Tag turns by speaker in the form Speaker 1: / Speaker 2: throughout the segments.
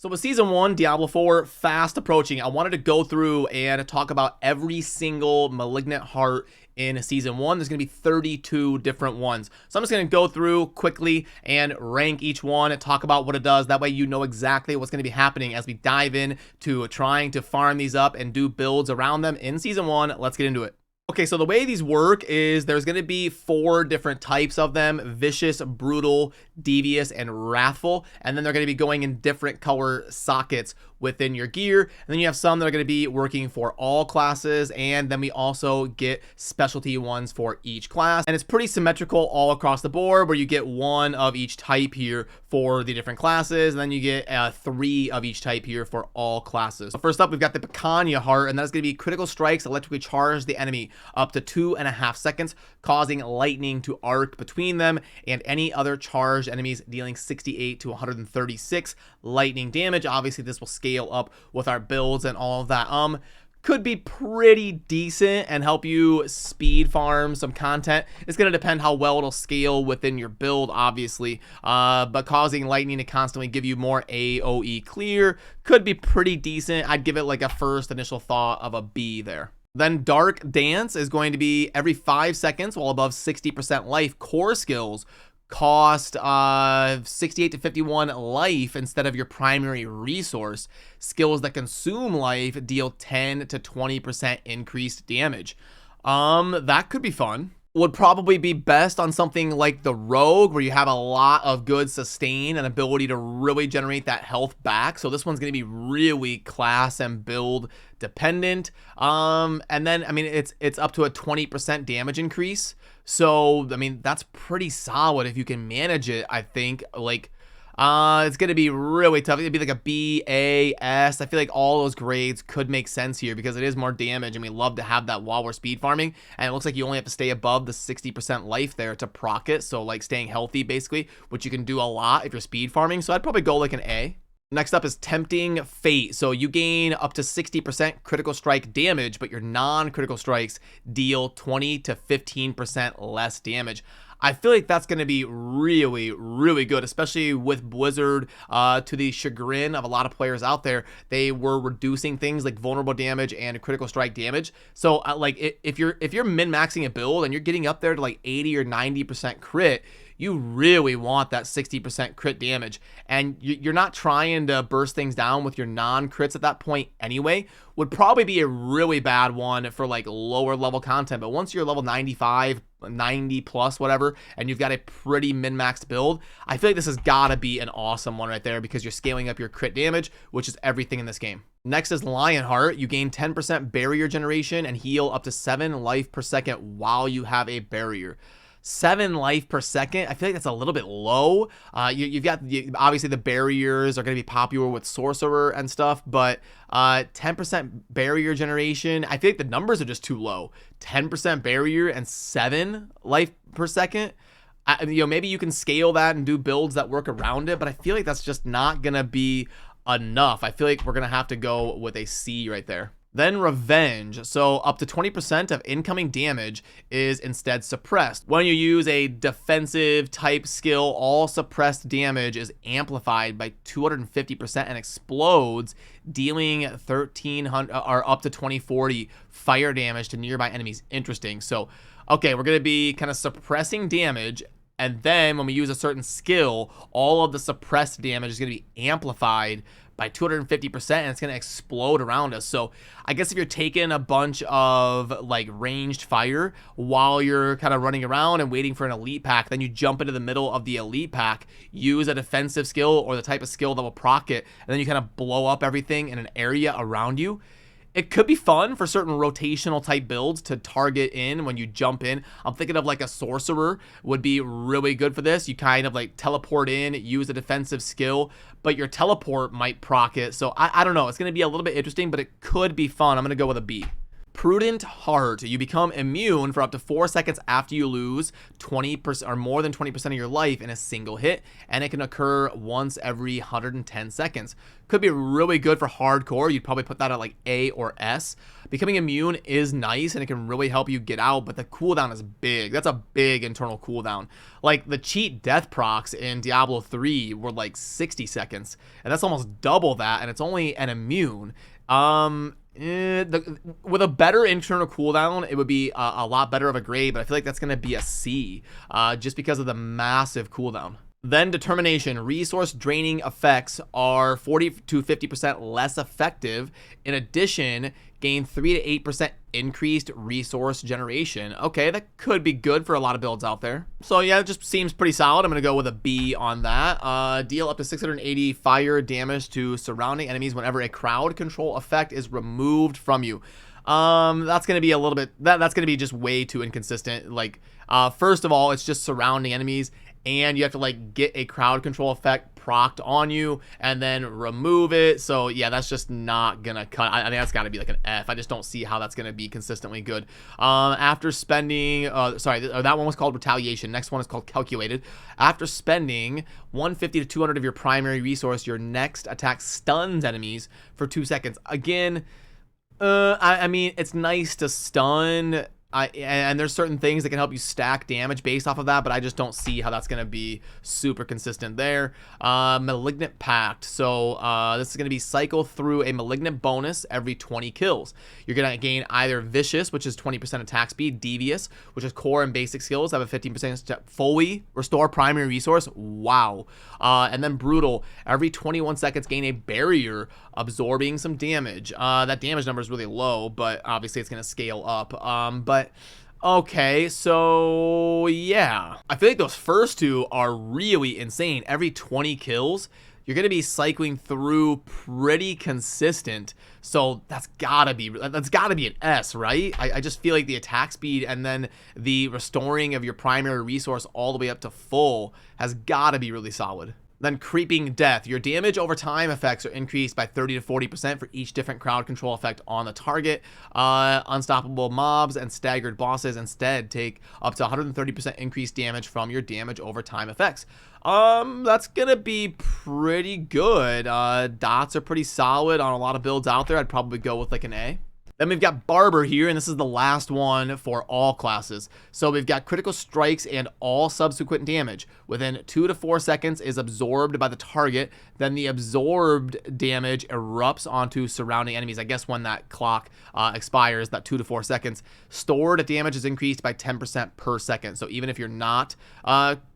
Speaker 1: So with Season 1, Diablo 4, fast approaching, I wanted to go through and talk about every single Malignant Heart in Season 1. There's going to be 32 different ones. So I'm just going to go through quickly and rank each one and talk about what it does. That way you know exactly what's going to be happening as we dive in to trying to farm these up and do builds around them in Season 1. Let's get into it. Okay, so the way these work is there's going to be 4 different types of them: vicious, brutal, devious, and wrathful. And then they're going to be going in different color sockets within your gear. And then you have some that are going to be working for all classes. And then we also get specialty ones for each class. And it's pretty symmetrical all across the board, where you get 1 of each type here for the different classes. And then you get 3 of each type here for all classes. So first up, we've got the Malignant Heart, and that's going to be critical strikes electrically charge the enemy up to 2.5 seconds, causing lightning to arc between them and any other charged enemies, dealing 68 to 136 lightning damage. Obviously, this will scale up with our builds and all of that. Could be pretty decent and help you speed farm some content. It's going to depend how well it'll scale within your build, obviously. But causing lightning to constantly give you more AoE clear could be pretty decent. I'd give it like a first initial thought of a B there. Then Dark Dance is going to be every 5 seconds while above 60% life. Core skills cost 68 to 51 life instead of your primary resource. Skills that consume life deal 10 to 20% increased damage. That could be fun. Would probably be best on something like the Rogue, where you have a lot of good sustain and ability to really generate that health back. So this one's going to be really class and build dependent. And then, I mean, it's up to a 20% damage increase. So, I mean, that's pretty solid if you can manage it, I think. Like, it's going to be really tough. It'd be like a B, A, S. I feel like all those grades could make sense here because it is more damage, and we love to have that while we're speed farming. And it looks like you only have to stay above the 60% life there to proc it. So, like, staying healthy, basically, which you can do a lot if you're speed farming. So I'd probably go like an A. Next up is Tempting Fate. So you gain up to 60% critical strike damage, but your non-critical strikes deal 20 to 15% less damage. I feel like that's going to be really, really good, especially with Blizzard, to the chagrin of a lot of players out there. They were reducing things like vulnerable damage and critical strike damage. So like if you're min-maxing a build and you're getting up there to like 80 or 90% crit, you really want that 60% crit damage. And you're not trying to burst things down with your non-crits at that point anyway. Would probably be a really bad one for like lower level content. But once you're level 95, 90 plus, whatever, and you've got a pretty min-maxed build, I feel like this has got to be an awesome one right there because you're scaling up your crit damage, which is everything in this game. Next is Lionheart. You gain 10% barrier generation and heal up to 7 life per second while you have a barrier. 7 life per second, I feel like that's a little bit low. You've got obviously the barriers are going to be popular with Sorcerer and stuff, but 10% barrier generation, I feel like the numbers are just too low. 10% barrier and 7 life per second. Maybe you can scale that and do builds that work around it, but I feel like that's just not going to be enough. I feel like we're going to have to go with a C right there. Then Revenge. So up to 20% of incoming damage is instead suppressed. When you use a defensive type skill, all suppressed damage is amplified by 250% and explodes, dealing 1300 or up to 2040 fire damage to nearby enemies. Interesting. So, okay, we're going to be kind of suppressing damage. And then when we use a certain skill, all of the suppressed damage is going to be amplified by 250%, and it's going to explode around us. So I guess if you're taking a bunch of like ranged fire while you're kind of running around and waiting for an elite pack, then you jump into the middle of the elite pack, use a defensive skill or the type of skill that will proc it, and then you kind of blow up everything in an area around you. It could be fun for certain rotational type builds to target in when you jump in. I'm thinking of like a Sorcerer would be really good for this. You kind of like teleport in, use a defensive skill, but your teleport might proc it. So I don't know. It's going to be a little bit interesting, but it could be fun. I'm going to go with a B. Prudent Heart. You become immune for up to 4 seconds after you lose 20% or more than 20% of your life in a single hit, and it can occur once every 110 seconds. Could be really good for hardcore. You'd probably put that at like A or S. Becoming immune is nice and it can really help you get out, but the cooldown is big. That's a big internal cooldown. Like the cheat death procs in Diablo 3 were like 60 seconds, and that's almost double that, and it's only an immune. With a better internal cooldown, it would be a lot better of a grade, but I feel like that's going to be a C, just because of the massive cooldown. Then Determination. Resource draining effects are 40 to 50% less effective. In addition, gain 3 to 8% increased resource generation. Okay, that could be good for a lot of builds out there. So yeah, it just seems pretty solid. I'm going to go with a B on that. Deal up to 680 fire damage to surrounding enemies whenever a crowd control effect is removed from you. That's going to be a little bit, that's going to be just way too inconsistent. Like, first of all, it's just surrounding enemies, and you have to like get a crowd control effect procced on you and then remove it. So yeah, that's just not gonna cut. I think that's got to be like an F. I just don't see how that's gonna be consistently good. After spending, that one was called Retaliation. Next one is called Calculated. After spending 150 to 200 of your primary resource, your next attack stuns enemies for 2 seconds. Again, I mean, it's nice to stun. And there's certain things that can help you stack damage based off of that, but I just don't see how that's going to be super consistent there. Malignant Pact. So this is going to be cycle through a malignant bonus every 20 kills. You're going to gain either Vicious, which is 20% attack speed, Devious, which is core and basic skills, have a 15% fully restore primary resource. Wow. And then Brutal. Every 21 seconds, gain a barrier, absorbing some damage. That damage number is really low, but obviously it's going to scale up. But okay, so yeah, I feel like those first two are really insane. Every 20 kills, you're going to be cycling through pretty consistent. So that's gotta be an S, right? I just feel like the attack speed and then the restoring of your primary resource all the way up to full has gotta be really solid. Then Creeping Death. Your damage over time effects are increased by 30 to 40% for each different crowd control effect on the target. Unstoppable mobs and staggered bosses instead take up to 130% increased damage from your damage over time effects. That's gonna be pretty good. Dots are pretty solid on a lot of builds out there. I'd probably go with like an A. Then we've got Barber here, and this is the last one for all classes. So we've got critical strikes and all subsequent damage within 2 to 4 seconds is absorbed by the target. Then the absorbed damage erupts onto surrounding enemies. I guess when that clock expires, that 2 to 4 seconds. Stored damage is increased by 10% per second. So even if you're not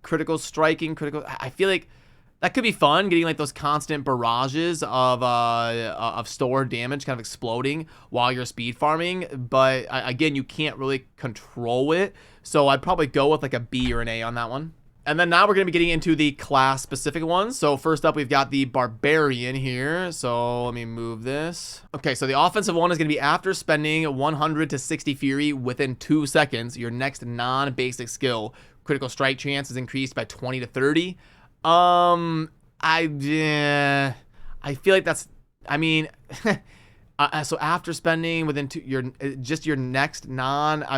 Speaker 1: critical striking, I feel like that could be fun, getting like those constant barrages of stored damage kind of exploding while you're speed farming. But again, you can't really control it. So I'd probably go with like a B or an A on that one. And then now we're going to be getting into the class-specific ones. So first up, we've got the Barbarian here. So let me move this. Okay, so the offensive one is going to be after spending 100 to 60 Fury within 2 seconds, your next non-basic skill, critical strike chance is increased by 20 to 30. I feel like that's, I mean, so after spending within your next non, I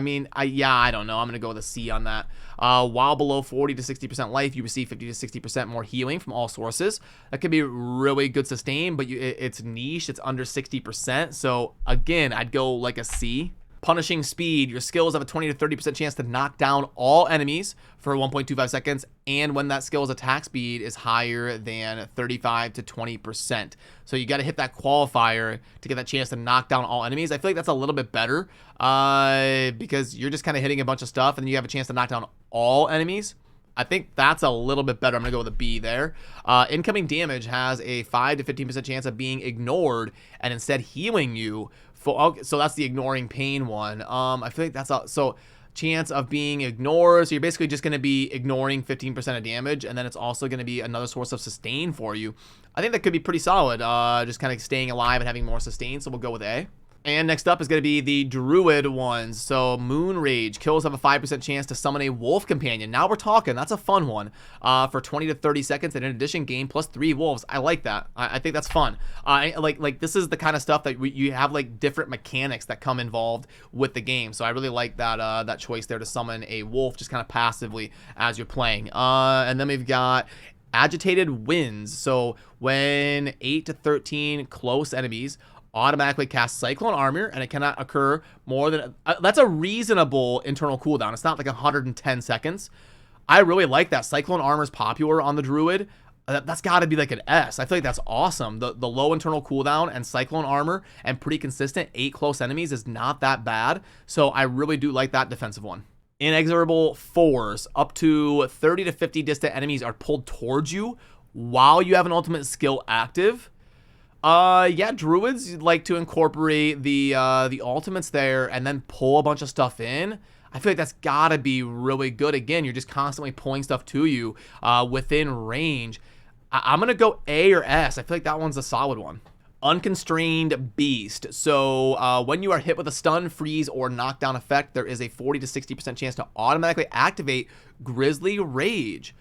Speaker 1: don't know. I'm going to go with a C on that. While below 40 to 60% life, you receive 50 to 60% more healing from all sources. That could be really good sustain, but it's niche. It's under 60%. So again, I'd go like a C. Punishing Speed. Your skills have a 20 to 30% chance to knock down all enemies for 1.25 seconds, and when that skill's attack speed is higher than 35 to 20%. So you got to hit that qualifier to get that chance to knock down all enemies. I feel like that's a little bit better because you're just kind of hitting a bunch of stuff, and then you have a chance to knock down all enemies. I think that's a little bit better. I'm going to go with a B there. Incoming damage has a 5 to 15% chance of being ignored and instead healing you. So that's the ignoring pain one. I feel like that's so chance of being ignored. So you're basically just going to be ignoring 15% of damage, and then it's also going to be another source of sustain for you. I think that could be pretty solid. Just kind of staying alive and having more sustain. So we'll go with A. And next up is going to be the Druid ones. So Moon Rage. Kills have a 5% chance to summon a wolf companion. Now we're talking. That's a fun one. For 20 to 30 seconds. And in addition, gain plus 3 wolves. I like that. I think that's fun. Like this is the kind of stuff that you have like different mechanics that come involved with the game. So I really like that that choice there to summon a wolf just kind of passively as you're playing. And then we've got Agitated Winds. So when 8 to 13 close enemies automatically cast Cyclone Armor, and it cannot occur more than... that's a reasonable internal cooldown. It's not like 110 seconds. I really like that. Cyclone Armor is popular on the Druid. That's got to be like an S. I feel like that's awesome. The low internal cooldown and Cyclone Armor and pretty consistent 8 close enemies is not that bad. So I really do like that defensive one. Inexorable Force. Up to 30 to 50 distant enemies are pulled towards you while you have an ultimate skill active. Yeah, Druids like to incorporate the ultimates there and then pull a bunch of stuff in. I feel like that's gotta be really good. Again, you're just constantly pulling stuff to you within range. I'm gonna go A or S. I feel like that one's a solid one. Unconstrained Beast. So when you are hit with a stun, freeze, or knockdown effect, there is a 40 to 60% chance to automatically activate Grizzly Rage.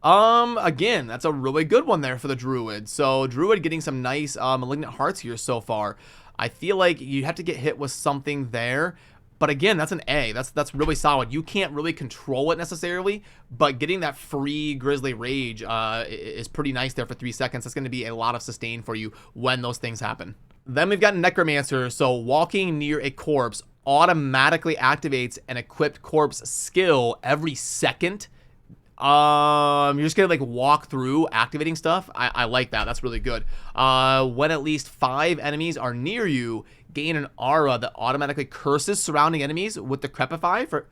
Speaker 1: Again, that's a really good one there for the Druid. So Druid getting some nice Malignant Hearts here so far. I feel like you have to get hit with something there. But again, that's an A. That's really solid. You can't really control it necessarily, but getting that free Grizzly Rage is pretty nice there for 3 seconds. That's going to be a lot of sustain for you when those things happen. Then we've got Necromancer. So walking near a corpse automatically activates an equipped corpse skill every second. You're just gonna like walk through activating stuff. I like that. That's really good. When at least 5 enemies are near you, gain an aura that automatically curses surrounding enemies with the Crepify.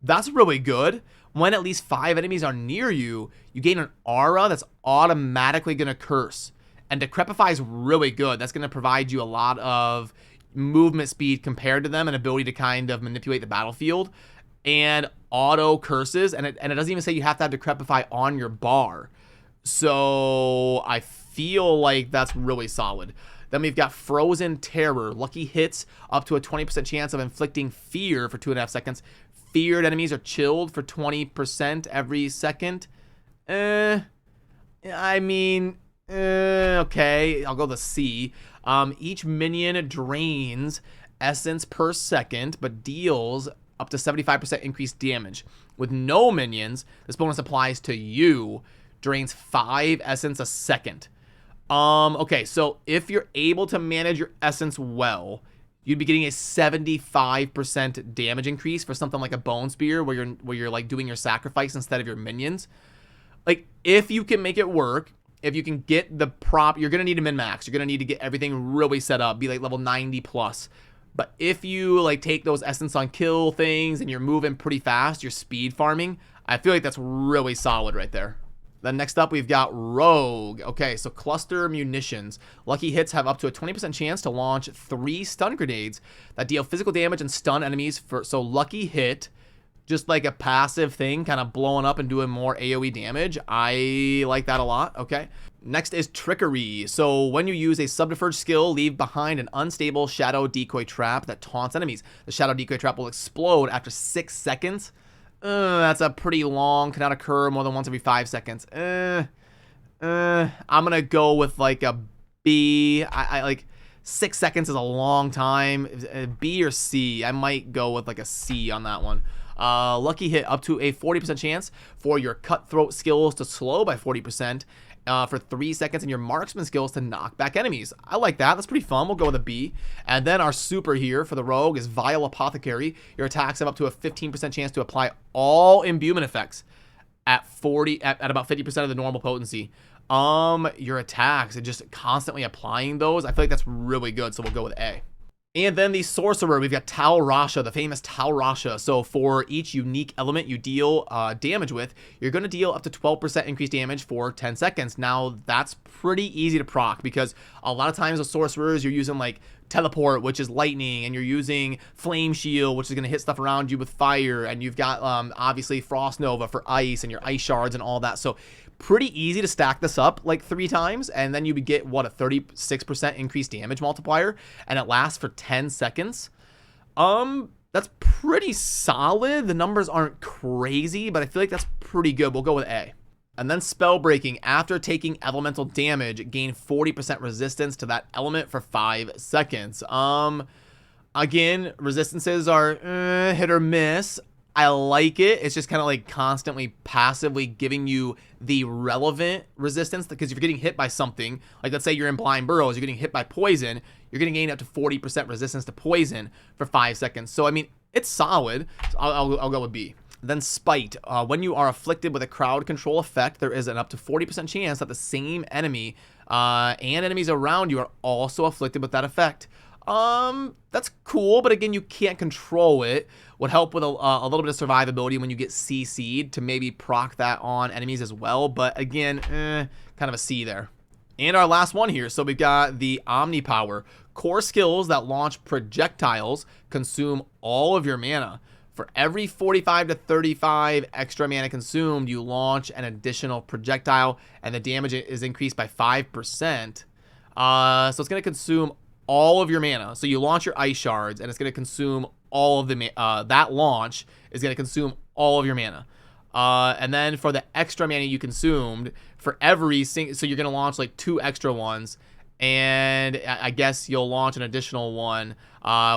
Speaker 1: That's really good. When at least 5 enemies are near you, you gain an aura that's automatically gonna curse. And Decrepify is really good. That's gonna provide you a lot of movement speed compared to them and ability to kind of manipulate the battlefield. And auto curses, and it doesn't even say you have to have Decrepify on your bar. So I feel like that's really solid. Then we've got Frozen Terror. Lucky hits up to a 20% chance of inflicting fear for 2.5 seconds. Feared enemies are chilled for 20% every second. Okay, I'll go the C. Each minion drains essence per second, but deals up to 75% increased damage. With no minions, this bonus applies to you. Drains 5 essence a second. Okay, so if you're able to manage your essence well, you'd be getting a 75% damage increase for something like a Bone Spear, where you're like doing your sacrifice instead of your minions. Like, if you can make it work, if you can get the prop, you're gonna need a min-max. You're gonna need to get everything really set up, be like level 90 plus. But if you like take those essence on kill things and you're moving pretty fast, you're speed farming, I feel like that's really solid right there. Then next up, we've got Rogue. Okay, so cluster munitions. Lucky hits have up to a 20% chance to launch 3 stun grenades that deal physical damage and stun enemies. So lucky hit, just like a passive thing, kind of blowing up and doing more AoE damage. I like that a lot. Okay. Next is Trickery. So when you use a subterfuge skill, leave behind an unstable shadow decoy trap that taunts enemies. The shadow decoy trap will explode after 6 seconds. That's a pretty long, cannot occur more than once every 5 seconds. I'm gonna go with like a B. I like 6 seconds is a long time. B or C. I might go with like a C on that one. Lucky hit up to a 40% chance for your cutthroat skills to slow by 40%. For 3 seconds, and your marksman skills to knock back enemies. I like that. That's pretty fun. We'll go with a B. And then our super here for the Rogue is Vile Apothecary. Your attacks have up to a 15% chance to apply all imbuement effects at about 50% of the normal potency. Your attacks and just constantly applying those. I feel like that's really good. So we'll go with A. And then the Sorcerer, we've got Tal Rasha, the famous Tal Rasha. So for each unique element you deal damage with, you're going to deal up to 12% increased damage for 10 seconds. Now, that's pretty easy to proc because a lot of times with Sorcerers, you're using like Teleport, which is lightning, and you're using Flame Shield, which is going to hit stuff around you with fire, and you've got obviously Frost Nova for ice and your ice shards and all that. So pretty easy to stack this up like 3 times, and then you would get, what, a 36% increased damage multiplier, and it lasts for 10 seconds. That's pretty solid. The numbers aren't crazy, but I feel like that's pretty good. We'll go with A. And then Spell Breaking. After taking elemental damage, gain 40% resistance to that element for 5 seconds. Again, resistances are hit or miss. I like it. It's just kind of like constantly passively giving you the relevant resistance, because if you're getting hit by something, like let's say you're in Blind Burrows, you're getting hit by poison, you're going to gain up to 40% resistance to poison for 5 seconds. So, I mean, it's solid. So I'll go with B. Then Spite. When you are afflicted with a crowd control effect, there is an up to 40% chance that the same enemy and enemies around you are also afflicted with that effect. That's cool, but again, you can't control it. Would help with a little bit of survivability when you get CC'd to maybe proc that on enemies as well. But again, kind of a C there. And our last one here. So we've got the Omni Power. Core skills that launch projectiles consume all of your mana. For every 45 to 35 extra mana consumed, you launch an additional projectile, and the damage is increased by 5%. So it's going to consume all of your mana. So you launch your ice shards, and it's going to consume all of the that launch is going to consume all of your mana. And then for the extra mana you consumed, for every so you're going to launch like 2 extra ones, and I guess you'll launch an additional one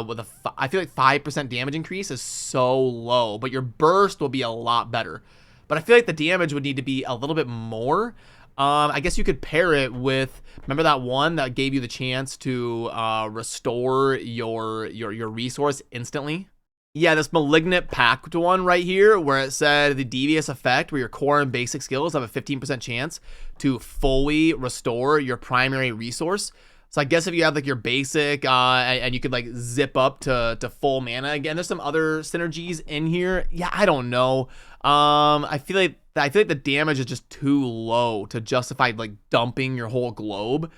Speaker 1: with I feel like 5% damage increase is so low, but your burst will be a lot better. But I feel like the damage would need to be a little bit more. I guess you could pair it with, remember that one that gave you the chance to restore your resource instantly? Yeah, this Malignant Pact one right here, where it said the devious effect, where your core and basic skills have a 15% chance to fully restore your primary resource. So I guess if you have like your basic and you could like zip up to full mana again, there's some other synergies in here. Yeah, I don't know. I feel like the damage is just too low to justify like dumping your whole globe.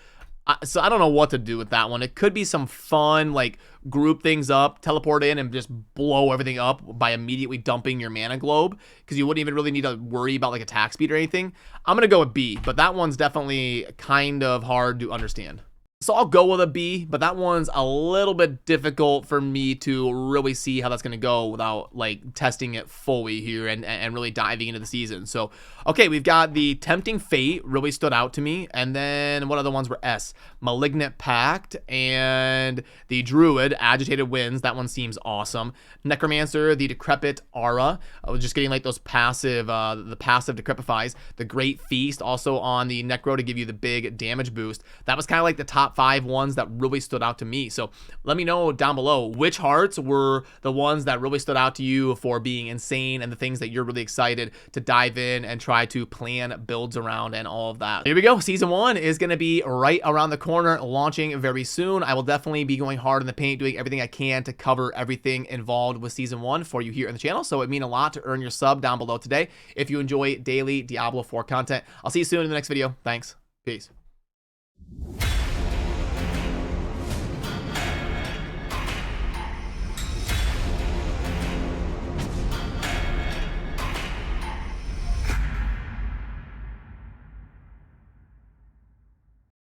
Speaker 1: So I don't know what to do with that one. It could be some fun, like group things up, teleport in, and just blow everything up by immediately dumping your mana globe, because you wouldn't even really need to worry about like attack speed or anything. I'm gonna go with B, but that one's definitely kind of hard to understand. So I'll go with a B, but that one's a little bit difficult for me to really see how that's going to go without like testing it fully here and really diving into the season. So, okay, we've got the Tempting Fate really stood out to me. And then what other ones were S? Malignant Pact and the Druid, Agitated Winds. That one seems awesome. Necromancer, the Decrepit Aura. I was just getting like those passive, the passive decrepifies. The Great Feast also on the Necro to give you the big damage boost. That was kind of like the top 5 ones that really stood out to me. So let me know down below which hearts were the ones that really stood out to you for being insane and the things that you're really excited to dive in and try to plan builds around and all of that. Here we go. Season 1 is going to be right around the corner, launching very soon. I will definitely be going hard in the paint, doing everything I can to cover everything involved with Season 1 for you here on the channel. So it means a lot to earn your sub down below today if you enjoy daily Diablo 4 content. I'll see you soon in the next video. Thanks. Peace.